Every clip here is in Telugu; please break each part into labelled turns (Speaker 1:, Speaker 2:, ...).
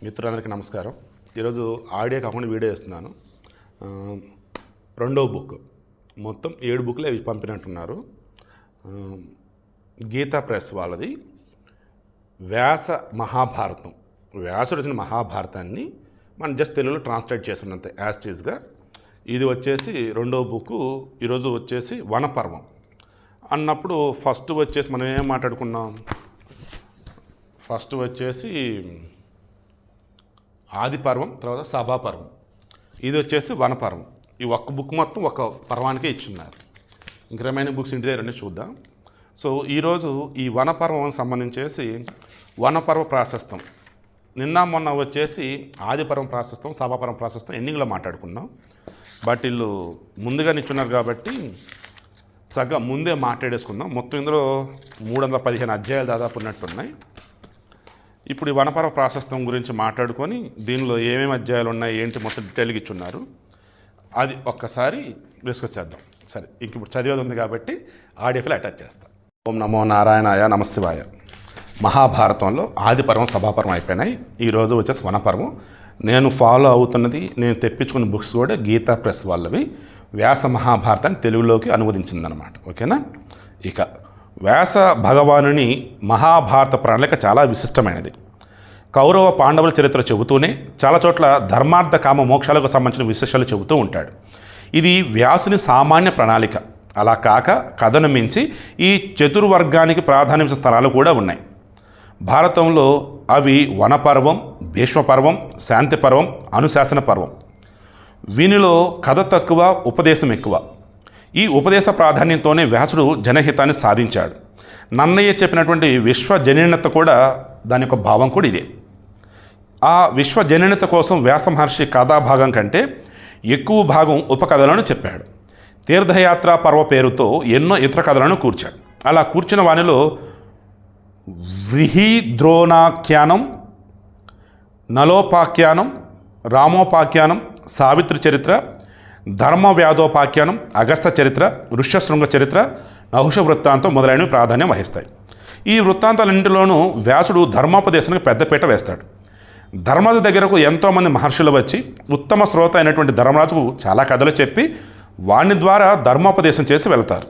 Speaker 1: మిత్రులందరికీ నమస్కారం. ఈరోజు ఆడియో కాకుండా వీడియో చేస్తున్నాను. రెండవ బుక్, మొత్తం 7 బుక్లు అవి పంపినట్టున్నారు. గీతా ప్రెస్ వాళ్ళది వ్యాస మహాభారతం. వ్యాసుడు వచ్చిన మహాభారతాన్ని మనం జస్ట్ తెలుగులో ట్రాన్స్లేట్ చేస్తున్నంత యాస్టీజ్గా. ఇది వచ్చేసి రెండవ బుక్. ఈరోజు వచ్చేసి వనపర్వం అన్నప్పుడు ఫస్ట్ వచ్చేసి మనం ఏం మాట్లాడుకున్నాం? ఫస్ట్ వచ్చేసి ఆదిపర్వం, తర్వాత సభాపర్వం. ఇది వచ్చేసి వనపర్వం. ఈ ఒక్క బుక్ మొత్తం ఒక పర్వానికే ఇచ్చున్నారు. ఇంక రిమైనింగ్ బుక్స్ ఇంటి దగ్గర చూద్దాం. సో ఈరోజు ఈ వనపర్వం సంబంధించేసి వనపర్వ ప్రాశస్తం, నిన్న మొన్న వచ్చేసి ఆదిపర్వం ప్రాశస్తం, సభాపర్వం ప్రాశస్తం ఎండింగ్లో మాట్లాడుకున్నాం. బట్ వీళ్ళు ముందుగా నిచ్చున్నారు కాబట్టి చక్కగా ముందే మాట్లాడేసుకుందాం. మొత్తం ఇందులో 315 అధ్యాయాలు దాదాపు ఉన్నట్టున్నాయి. ఇప్పుడు ఈ వనపర్వ ప్రాశస్తం గురించి మాట్లాడుకొని దీనిలో ఏమేమి అధ్యాయాలు ఉన్నాయి ఏంటి మొత్తం డీటెయిల్గా ఇచ్చున్నారు. అది ఒక్కసారి డిస్కస్ చేద్దాం. సరే, ఇంక ఇప్పుడు చదివేది ఉంది కాబట్టి ఆడియోలో అటాచ్ చేస్తాం. ఓం నమో నారాయణాయ నమశివాయ. మహాభారతంలో ఆదిపర్వం, సభాపర్వం అయిపోయినాయి. ఈరోజు వచ్చేసి వనపర్వం. నేను ఫాలో అవుతున్నది, నేను తెప్పించుకున్న బుక్స్ కూడా గీతా ప్రెస్ వాళ్ళవి. వ్యాస మహాభారతాన్ని తెలుగులోకి అనువదించిందనమాట. ఓకేనా? ఇక వ్యాస భగవానుని మహాభారత ప్రణాళిక చాలా విశిష్టమైనది. కౌరవ పాండవుల చరిత్ర చెబుతూనే చాలా చోట్ల ధర్మార్థ కామ మోక్షాలకు సంబంధించిన విశేషాలు చెబుతూ ఉంటాడు. ఇది వ్యాసుని సామాన్య ప్రణాళిక. అలా కాక కథను మించి ఈ చతుర్వర్గానికి ప్రాధాన్యత స్థలాలు కూడా ఉన్నాయి. భారతంలో అవి వనపర్వం, భీష్మపర్వం, శాంతిపర్వం, అనుశాసన పర్వం. వీనిలో కథ తక్కువ, ఉపదేశం ఎక్కువ. ఈ ఉపదేశ ప్రాధాన్యంతోనే వ్యాసుడు జనహితాన్ని సాధించాడు. నన్నయ్య చెప్పినటువంటి విశ్వజనీనత కూడా దాని యొక్క భావం కూడా ఇదే. ఆ విశ్వజనీనత కోసం వ్యాస మహర్షి కథాభాగం కంటే ఎక్కువ భాగం ఉపకథలను చెప్పాడు. తీర్థయాత్ర పర్వ పేరుతో ఎన్నో ఇతర కథలను కూర్చాడు. అలా కూర్చిన వానిలో వ్రీహిద్రోణాఖ్యానం, నలోపాఖ్యానం, రామోపాఖ్యానం, సావిత్రి చరిత్ర, ధర్మవ్యాధోపాఖ్యానం, అగస్త చరిత్ర, ఋష్యశృంగ చరిత్ర, నహుష వృత్తాంతం మొదలైనవి ప్రాధాన్యం వహిస్తాయి. ఈ వృత్తాంతాలన్నింటిలోనూ వ్యాసుడు ధర్మోపదేశానికి పెద్దపీట వేస్తాడు. ధర్మరాజు దగ్గరకు ఎంతోమంది మహర్షులు వచ్చి ఉత్తమ శ్రోత అయినటువంటి ధర్మరాజుకు చాలా కథలు చెప్పి వాని ద్వారా ధర్మోపదేశం చేసి వెళ్తారు.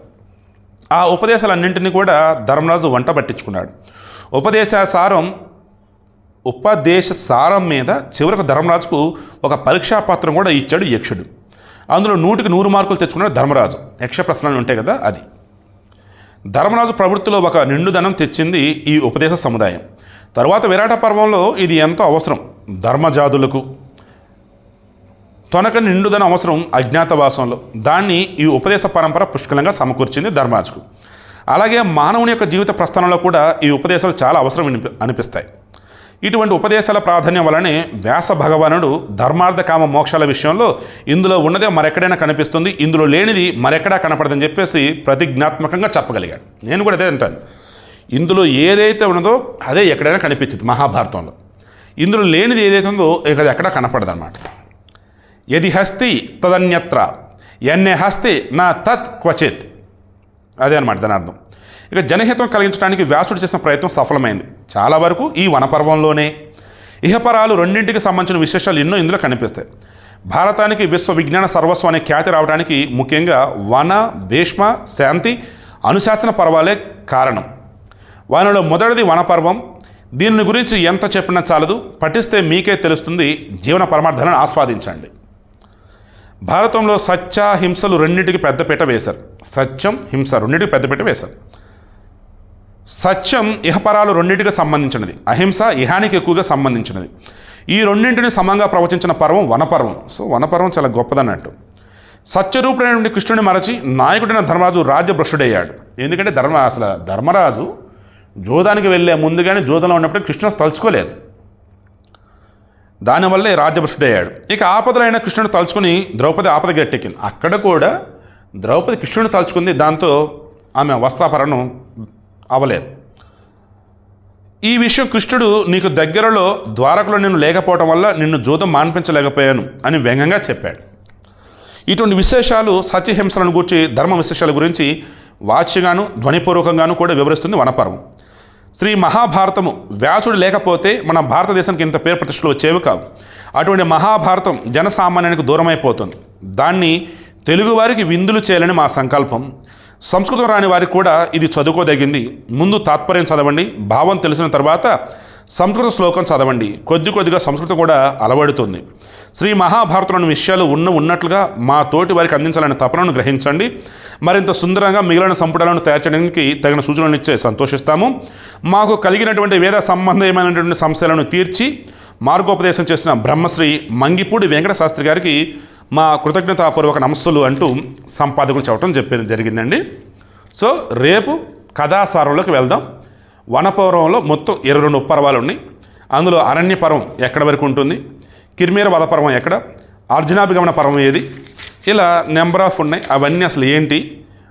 Speaker 1: ఆ ఉపదేశాలన్నింటినీ కూడా ధర్మరాజు వంట పట్టించుకున్నాడు. ఉపదేశ సారం మీద చివరకు ధర్మరాజుకు ఒక పరీక్షాపత్రం కూడా ఇచ్చాడు యక్షుడు. అందులో 100కి 100 మార్కులు తెచ్చుకున్నాడు ధర్మరాజు. యక్ష ప్రశ్నలు ఉంటాయి కదా, అది. ధర్మరాజు ప్రవృత్తిలో ఒక నిండుదనం తెచ్చింది ఈ ఉపదేశ సముదాయం. తరువాత విరాట పర్వంలో ఇది ఎంతో అవసరం. ధర్మజాతులకు తొనక నిండుదనం అవసరం అజ్ఞాతవాసంలో. దాన్ని ఈ ఉపదేశ పరంపర పుష్కలంగా సమకూర్చింది ధర్మరాజుకు. అలాగే మానవుని యొక్క జీవిత ప్రస్థానంలో కూడా ఈ ఉపదేశాలు చాలా అవసరం అనిపిస్తాయి. ఇటువంటి ఉపదేశాల ప్రాధాన్యం వలనే వ్యాస భగవానుడు ధర్మార్థ కామ మోక్షాల విషయంలో ఇందులో ఉన్నదే మరెక్కడైనా కనిపిస్తుంది, ఇందులో లేనిది మరెక్కడా కనపడదని చెప్పేసి ప్రతిజ్ఞాత్మకంగా చెప్పగలిగాడు. నేను కూడా అదే అంటాను. ఇందులో ఏదైతే ఉన్నదో అదే ఎక్కడైనా కనిపించింది మహాభారతంలో. ఇందులో లేనిది ఏదైతే ఉందో ఇక అది ఎక్కడా కనపడదన్నమాట. యది హస్తి తదన్యత్ర ఎన్నే హస్తి నా తత్ క్వచిత్, అదే అనమాట దాని అర్థం. ఇక జనహితం కలిగించడానికి వ్యాసుడు చేసిన ప్రయత్నం సఫలమైంది. చాలా వరకు ఈ వనపర్వంలోనే. ఇహపరాలు రెండింటికి సంబంధించిన విశేషాలు ఎన్నో ఇందులో కనిపిస్తాయి. భారతానికి విశ్వ విజ్ఞాన సర్వస్వం అనే ఖ్యాతి రావడానికి ముఖ్యంగా వన, భీష్మ, శాంతి, అనుశాసన పర్వాలే కారణం. వానిలో మొదటిది వనపర్వం. దీని గురించి ఎంత చెప్పినా చాలదు, పఠిస్తే మీకే తెలుస్తుంది. జీవన పరమార్థాలను ఆస్వాదించండి. భారతంలో సత్య, హింసలు రెండింటికి పెద్దపీట వేశారు. సత్యం, హింస రెండింటికి పెద్దపీట వేశారు. సత్యం ఇహపరాలు రెండింటికి సంబంధించినది, అహింస ఇహానికి ఎక్కువగా సంబంధించినది. ఈ రెండింటిని సమంగా ప్రవచించిన పర్వం వనపర్వం. సో వనపర్వం చాలా గొప్పదన్నట్టు. సత్యరూపుడైన కృష్ణుని మరచి నాయకుడైన ధర్మరాజు రాజ్యభ్రష్టుడయ్యాడు. ఎందుకంటే ధర్మరాజు జోదానికి వెళ్ళే ముందుగానే జోదంలో ఉన్నప్పుడు కృష్ణుని తలుచుకోలేదు. దానివల్లే రాజ్యభ్రష్టుడయ్యాడు. ఇక ఆపదలైన కృష్ణుని తలుచుకుని ద్రౌపది ఆపద గట్టెక్కింది. అక్కడ కూడా ద్రౌపది కృష్ణుని తలుచుకుంది. దాంతో ఆమె వస్త్రాపరణం అవ్వలేదు. ఈ విషయం కృష్ణుడు నీకు దగ్గరలో ద్వారకలో నిన్ను లేకపోవడం వల్ల నిన్ను జోదం మాన్పించలేకపోయాను అని వ్యంగ్యంగా చెప్పాడు. ఇటువంటి విశేషాలు సత్యహింసలను గురించి, ధర్మ విశేషాల గురించి వాచ్యగాను ధ్వనిపూర్వకంగాను కూడా వివరిస్తుంది వనపర్వం. శ్రీ మహాభారతము వ్యాసుడు లేకపోతే మన భారతదేశానికి ఇంత పేరు ప్రతిష్టలు వచ్చేవి కావు. అటువంటి మహాభారతం జనసామాన్యానికి దూరమైపోతుంది. దాన్ని తెలుగువారికి విందులు చేయాలని మా సంకల్పం. సంస్కృతం రాని వారికి కూడా ఇది చదువుకోదగింది. ముందు తాత్పర్యం చదవండి, భావం తెలిసిన తర్వాత సంస్కృత శ్లోకం చదవండి. కొద్దిగా సంస్కృతం కూడా అలవడుతుంది. శ్రీ మహాభారతంలోని విషయాలు ఉన్నట్లుగా మా తోటి వారికి అందించాలనే తపనను గ్రహించండి. మరింత సుందరంగా మిగిలిన సంపుటాలను తయారు చేయడానికి తగిన సూచనలు ఇచ్చే సంతోషిస్తాము. మాకు కలిగినటువంటి వేద సంబంధమైనటువంటి సమస్యలను తీర్చి మార్గోపదేశం చేసిన బ్రహ్మశ్రీ మంగిపూడి వెంకట శాస్త్రి గారికి మా కృతజ్ఞతాపూర్వక నమస్సులు అంటూ సంపాదకులు చెప్పడం జరిగిందండి. సో రేపు కథాసారంలోకి వెళ్దాం. వనపర్వంలో మొత్తం 22 పర్వాలు ఉన్నాయి. అందులో అరణ్య పర్వం ఎక్కడి వరకు ఉంటుంది, కిర్మీర వధ పర్వం ఎక్కడ, అర్జునాభిగమన పర్వం ఏది, ఇలా నెంబర్ ఆఫ్ ఉన్నాయి. అవన్నీ అసలు ఏంటి,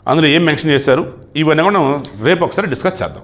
Speaker 1: అందులో ఏం మెన్షన్ చేశారు, ఇవన్నీ కూడా రేపు ఒకసారి డిస్కస్ చేద్దాం.